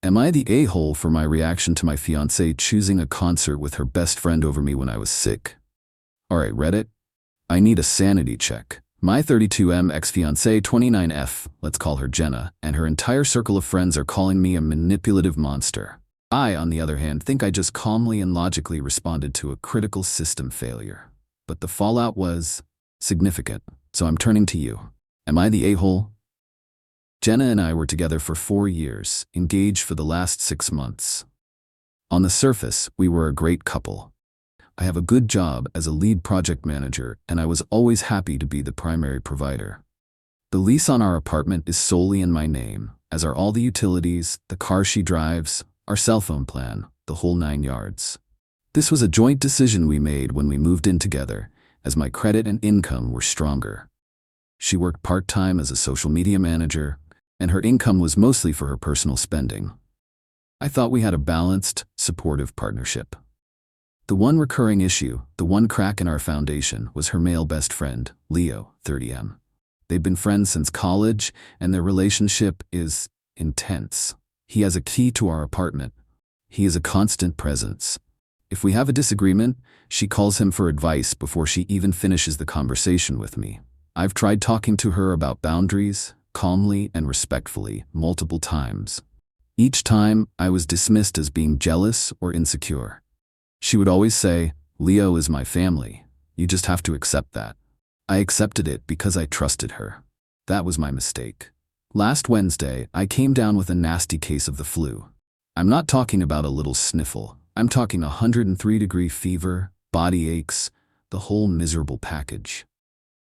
Am I the a-hole for my reaction to my fiancée choosing a concert with her best friend over me when I was sick? Alright, Reddit. I need a sanity check. My 32M ex-fiancée 29F, let's call her Jenna, and her entire circle of friends are calling me a manipulative monster. I, on the other hand, think I just calmly and logically responded to a critical system failure. But the fallout was significant, so I'm turning to you. Am I the a-hole? Jenna and I were together for 4 years, engaged for the last 6 months. On the surface, we were a great couple. I have a good job as a lead project manager, and I was always happy to be the primary provider. The lease on our apartment is solely in my name, as are all the utilities, the car she drives, our cell phone plan, the whole 9 yards. This was a joint decision we made when we moved in together, as my credit and income were stronger. She worked part-time as a social media manager, and her income was mostly for her personal spending. I thought we had a balanced, supportive partnership. The one recurring issue, the one crack in our foundation, was her male best friend, Leo, 30M. They've been friends since college, and their relationship is intense. He has a key to our apartment. He is a constant presence. If we have a disagreement, she calls him for advice before she even finishes the conversation with me. I've tried talking to her about boundaries, calmly and respectfully, multiple times. Each time, I was dismissed as being jealous or insecure. She would always say, "Leo is my family. You just have to accept that." I accepted it because I trusted her. That was my mistake. Last Wednesday, I came down with a nasty case of the flu. I'm not talking about a little sniffle. I'm talking 103-degree fever, body aches, the whole miserable package.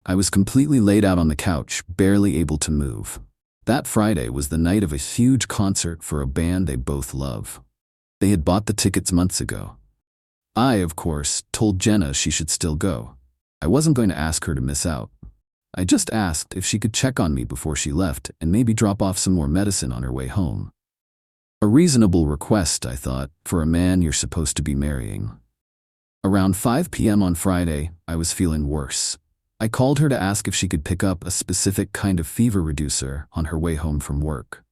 I was completely laid out on the couch, barely able to move. That Friday was the night of a huge concert for a band they both love. They had bought the tickets months ago. I, of course, told Jenna she should still go. I wasn't going to ask her to miss out. I just asked if she could check on me before she left and maybe drop off some more medicine on her way home. A reasonable request, I thought, for a man you're supposed to be marrying. Around 5 p.m. on Friday, I was feeling worse. I called her to ask if she could pick up a specific kind of fever reducer on her way home from work.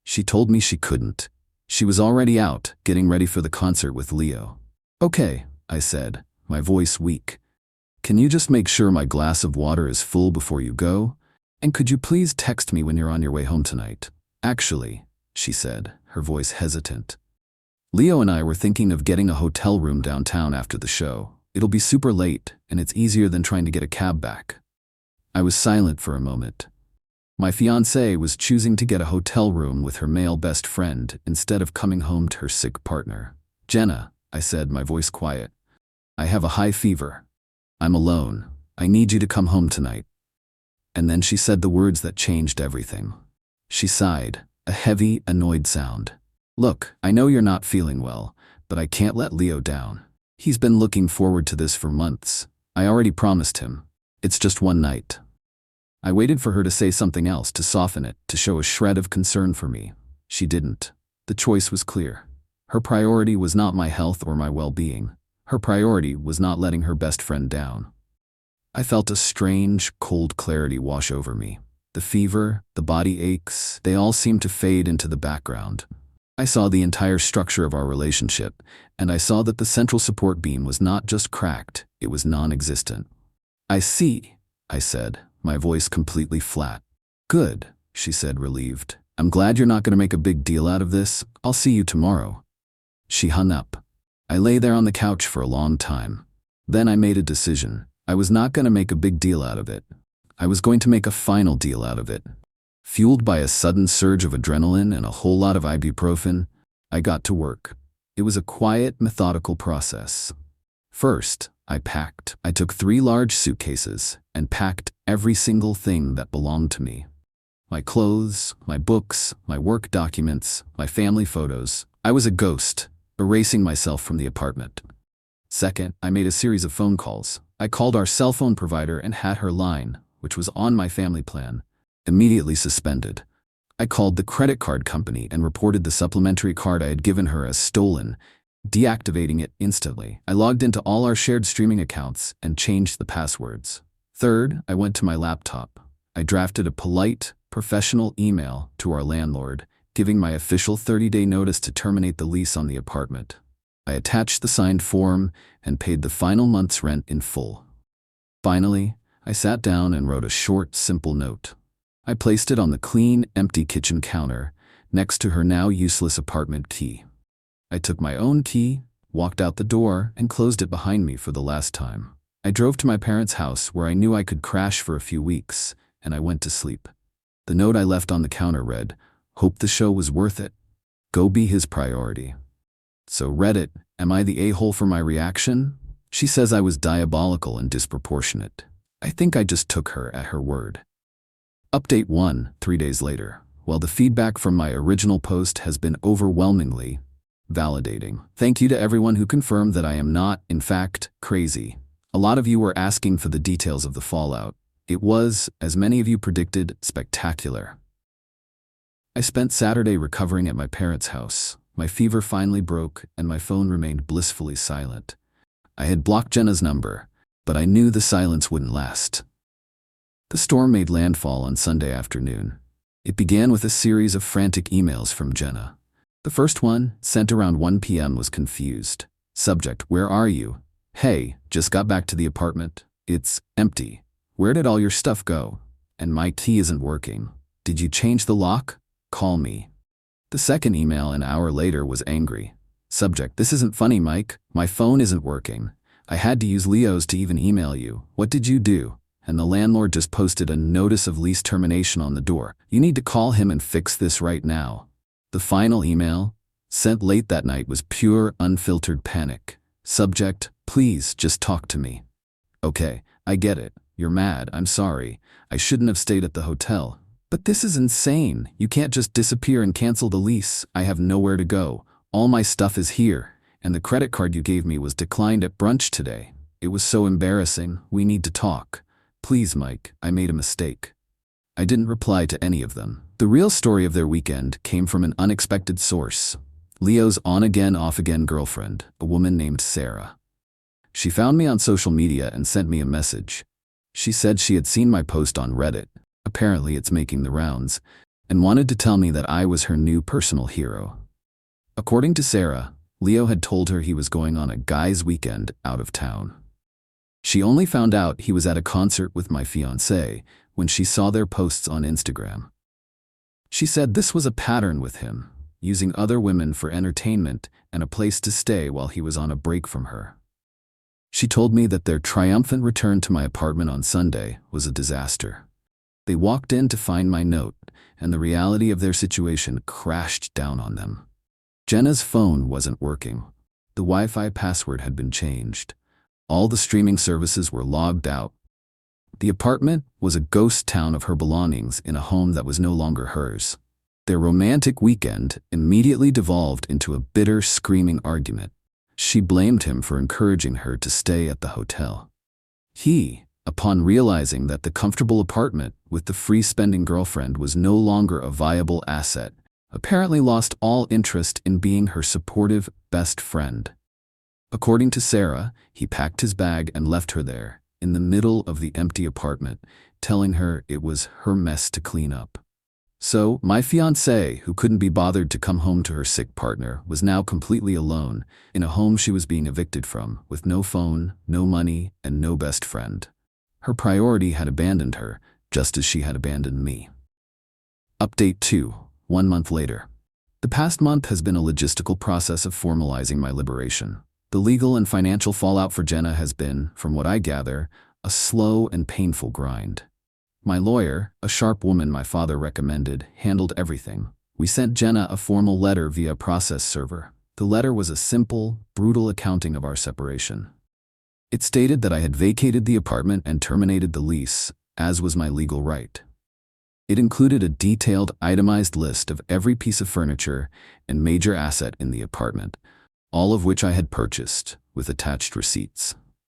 She told me she couldn't. She was already out, getting ready for the concert with Leo. "Okay," I said, my voice weak. "Can you just make sure my glass of water is full before you go? And could you please text me when you're on your way home tonight?" "Actually," she said, her voice hesitant. "Leo and I were thinking of getting a hotel room downtown after the show. It'll be super late, and it's easier than trying to get a cab back." I was silent for a moment. My fiancée was choosing to get a hotel room with her male best friend instead of coming home to her sick partner. "Jenna," I said, my voice quiet, "I have a high fever. I'm alone. I need you to come home tonight." And then she said the words that changed everything. She sighed, a heavy, annoyed sound. "Look, I know you're not feeling well, but I can't let Leo down. He's been looking forward to this for months. I already promised him. It's just one night." I waited for her to say something else to soften it, to show a shred of concern for me. She didn't. The choice was clear. Her priority was not my health or my well-being. Her priority was not letting her best friend down. I felt a strange, cold clarity wash over me. The fever, the body aches, they all seemed to fade into the background. I saw the entire structure of our relationship, and I saw that the central support beam was not just cracked, it was non-existent. "I see," I said, my voice completely flat. "Good," she said, relieved. "I'm glad you're not going to make a big deal out of this. I'll see you tomorrow." She hung up. I lay there on the couch for a long time. Then I made a decision. I was not going to make a big deal out of it. I was going to make a final deal out of it. Fueled by a sudden surge of adrenaline and a whole lot of ibuprofen, I got to work. It was a quiet, methodical process. First, I packed. I took 3 large suitcases and packed every single thing that belonged to me. My clothes, my books, my work documents, my family photos. I was a ghost, erasing myself from the apartment. Second, I made a series of phone calls. I called our cell phone provider and had her line, which was on my family plan, immediately suspended. I called the credit card company and reported the supplementary card I had given her as stolen, deactivating it instantly. I logged into all our shared streaming accounts and changed the passwords. Third, I went to my laptop. I drafted a polite, professional email to our landlord, giving my official 30-day notice to terminate the lease on the apartment. I attached the signed form and paid the final month's rent in full. Finally, I sat down and wrote a short, simple note. I placed it on the clean, empty kitchen counter, next to her now useless apartment key. I took my own key, walked out the door, and closed it behind me for the last time. I drove to my parents' house where I knew I could crash for a few weeks, and I went to sleep. The note I left on the counter read, "Hope the show was worth it. Go be his priority." So Reddit, am I the a-hole for my reaction? She says I was diabolical and disproportionate. I think I just took her at her word. Update 1, 3 days later. While the feedback from my original post has been overwhelmingly validating. Thank you to everyone who confirmed that I am not, in fact, crazy. A lot of you were asking for the details of the fallout. It was, as many of you predicted, spectacular. I spent Saturday recovering at my parents' house. My fever finally broke, and my phone remained blissfully silent. I had blocked Jenna's number, but I knew the silence wouldn't last. The storm made landfall on Sunday afternoon. It began with a series of frantic emails from Jenna. The first one, sent around 1 p.m., was confused. Subject, "Where are you? Hey, just got back to the apartment. It's empty. Where did all your stuff go? And my key isn't working. Did you change the lock? Call me." The second email an hour later was angry. Subject, "This isn't funny, Mike. My phone isn't working. I had to use Leo's to even email you. What did you do? And the landlord just posted a notice of lease termination on the door. You need to call him and fix this right now." The final email, sent late that night, was pure, unfiltered panic. Subject, "Please, just talk to me." Okay, I get it. You're mad. I'm sorry. I shouldn't have stayed at the hotel. But this is insane. You can't just disappear and cancel the lease. I have nowhere to go. All my stuff is here. And the credit card you gave me was declined at brunch today. It was so embarrassing. We need to talk. Please, Mike, I made a mistake. I didn't reply to any of them. The real story of their weekend came from an unexpected source. Leo's on-again, off-again girlfriend, a woman named Sarah. She found me on social media and sent me a message. She said she had seen my post on Reddit, apparently it's making the rounds, and wanted to tell me that I was her new personal hero. According to Sarah, Leo had told her he was going on a guy's weekend out of town. She only found out he was at a concert with my fiancé when she saw their posts on Instagram. She said this was a pattern with him, using other women for entertainment and a place to stay while he was on a break from her. She told me that their triumphant return to my apartment on Sunday was a disaster. They walked in to find my note, and the reality of their situation crashed down on them. Jenna's phone wasn't working. The Wi-Fi password had been changed. All the streaming services were logged out. The apartment was a ghost town of her belongings in a home that was no longer hers. Their romantic weekend immediately devolved into a bitter, screaming argument. She blamed him for encouraging her to stay at the hotel. He, upon realizing that the comfortable apartment with the free-spending girlfriend was no longer a viable asset, apparently lost all interest in being her supportive best friend. According to Sarah, he packed his bag and left her there, in the middle of the empty apartment, telling her it was her mess to clean up. So, my fiancée, who couldn't be bothered to come home to her sick partner, was now completely alone, in a home she was being evicted from, with no phone, no money, and no best friend. Her priority had abandoned her, just as she had abandoned me. Update 2, 1 month later. The past month has been a logistical process of formalizing my liberation. The legal and financial fallout for Jenna has been, from what I gather, a slow and painful grind. My lawyer, a sharp woman my father recommended, handled everything. We sent Jenna a formal letter via process server. The letter was a simple, brutal accounting of our separation. It stated that I had vacated the apartment and terminated the lease, as was my legal right. It included a detailed, itemized list of every piece of furniture and major asset in the apartment, all of which I had purchased, with attached receipts.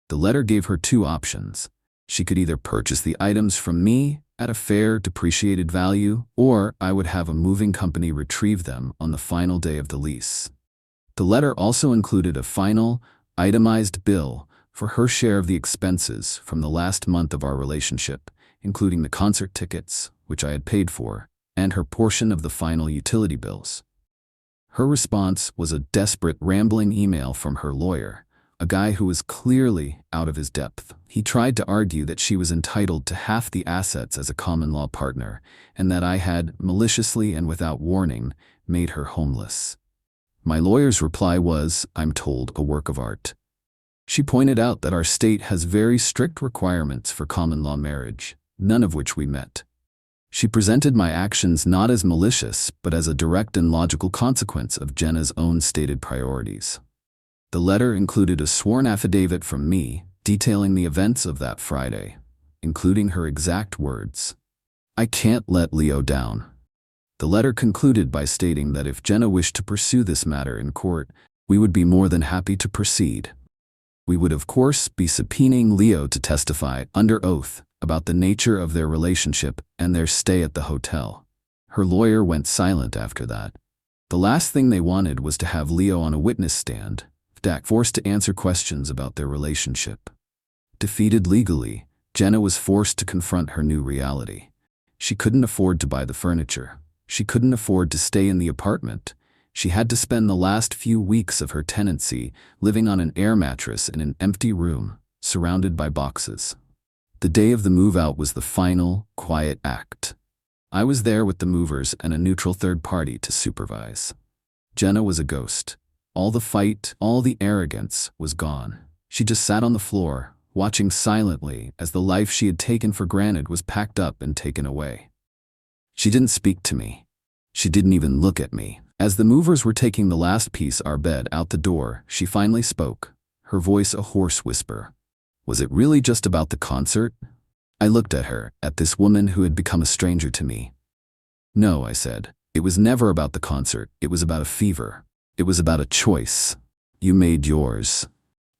The letter gave her two options. She could either purchase the items from me at a fair, depreciated value, or I would have a moving company retrieve them on the final day of the lease. The letter also included a final, itemized bill for her share of the expenses from the last month of our relationship, including the concert tickets, which I had paid for, and her portion of the final utility bills. Her response was a desperate, rambling email from her lawyer, a guy who was clearly out of his depth. He tried to argue that she was entitled to half the assets as a common-law partner, and that I had, maliciously and without warning, made her homeless. My lawyer's reply was, I'm told, a work of art. She pointed out that our state has very strict requirements for common-law marriage, none of which we met. She presented my actions not as malicious, but as a direct and logical consequence of Jenna's own stated priorities. The letter included a sworn affidavit from me, detailing the events of that Friday, including her exact words. I can't let Leo down. The letter concluded by stating that if Jenna wished to pursue this matter in court, we would be more than happy to proceed. We would of course be subpoenaing Leo to testify under oath about the nature of their relationship and their stay at the hotel. Her lawyer went silent after that. The last thing they wanted was to have Leo on a witness stand, forced to answer questions about their relationship. Defeated legally, Jenna was forced to confront her new reality. She couldn't afford to buy the furniture. She couldn't afford to stay in the apartment. She had to spend the last few weeks of her tenancy living on an air mattress in an empty room, surrounded by boxes. The day of the move-out was the final, quiet act. I was there with the movers and a neutral third party to supervise. Jenna was a ghost. All the fight, all the arrogance was gone. She just sat on the floor, watching silently as the life she had taken for granted was packed up and taken away. She didn't speak to me. She didn't even look at me. As the movers were taking the last piece, our bed, out the door, she finally spoke, her voice a hoarse whisper. Was it really just about the concert? I looked at her, at this woman who had become a stranger to me. No, I said. It was never about the concert. It was about a fever. It was about a choice. You made yours.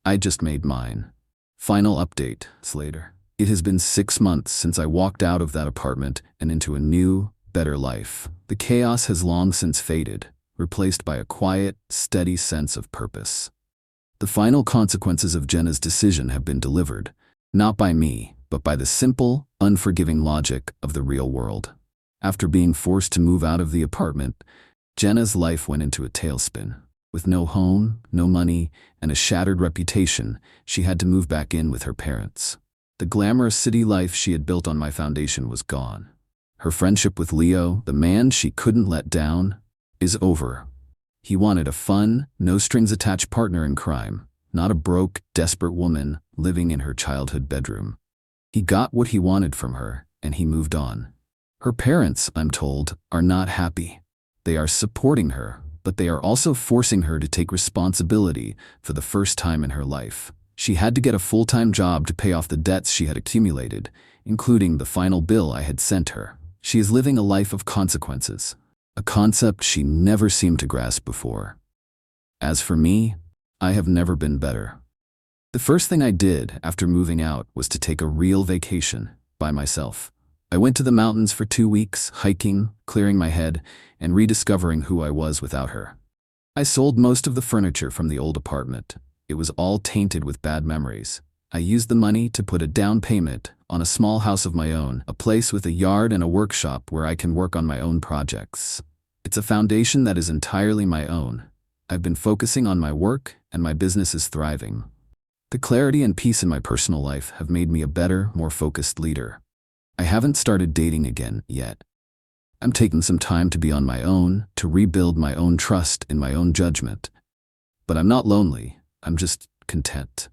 I just made mine. Final update, later. It has been 6 months since I walked out of that apartment and into a new, better life. The chaos has long since faded, replaced by a quiet, steady sense of purpose. The final consequences of Jenna's decision have been delivered, not by me, but by the simple, unforgiving logic of the real world. After being forced to move out of the apartment, Jenna's life went into a tailspin. With no home, no money, and a shattered reputation, she had to move back in with her parents. The glamorous city life she had built on my foundation was gone. Her friendship with Leo, the man she couldn't let down, is over. He wanted a fun, no-strings-attached partner in crime, not a broke, desperate woman living in her childhood bedroom. He got what he wanted from her, and he moved on. Her parents, I'm told, are not happy. They are supporting her, but they are also forcing her to take responsibility for the first time in her life. She had to get a full-time job to pay off the debts she had accumulated, including the final bill I had sent her. She is living a life of consequences, a concept she never seemed to grasp before. As for me, I have never been better. The first thing I did after moving out was to take a real vacation by myself. I went to the mountains for 2 weeks, hiking, clearing my head, and rediscovering who I was without her. I sold most of the furniture from the old apartment. It was all tainted with bad memories. I used the money to put a down payment on a small house of my own, a place with a yard and a workshop where I can work on my own projects. It's a foundation that is entirely my own. I've been focusing on my work, and my business is thriving. The clarity and peace in my personal life have made me a better, more focused leader. I haven't started dating again yet. I'm taking some time to be on my own, to rebuild my own trust in my own judgment. But I'm not lonely, I'm just content.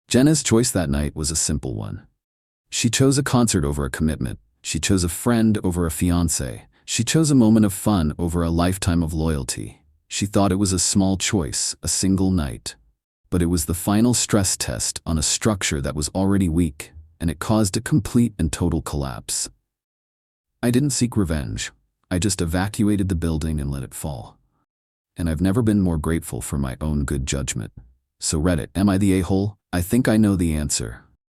Jenna's choice that night was a simple one. She chose a concert over a commitment. She chose a friend over a fiancé. She chose a moment of fun over a lifetime of loyalty. She thought it was a small choice, a single night. But it was the final stress test on a structure that was already weak, and it caused a complete and total collapse. I didn't seek revenge. I just evacuated the building and let it fall. And I've never been more grateful for my own good judgment. So Reddit, am I the a-hole? I think I know the answer.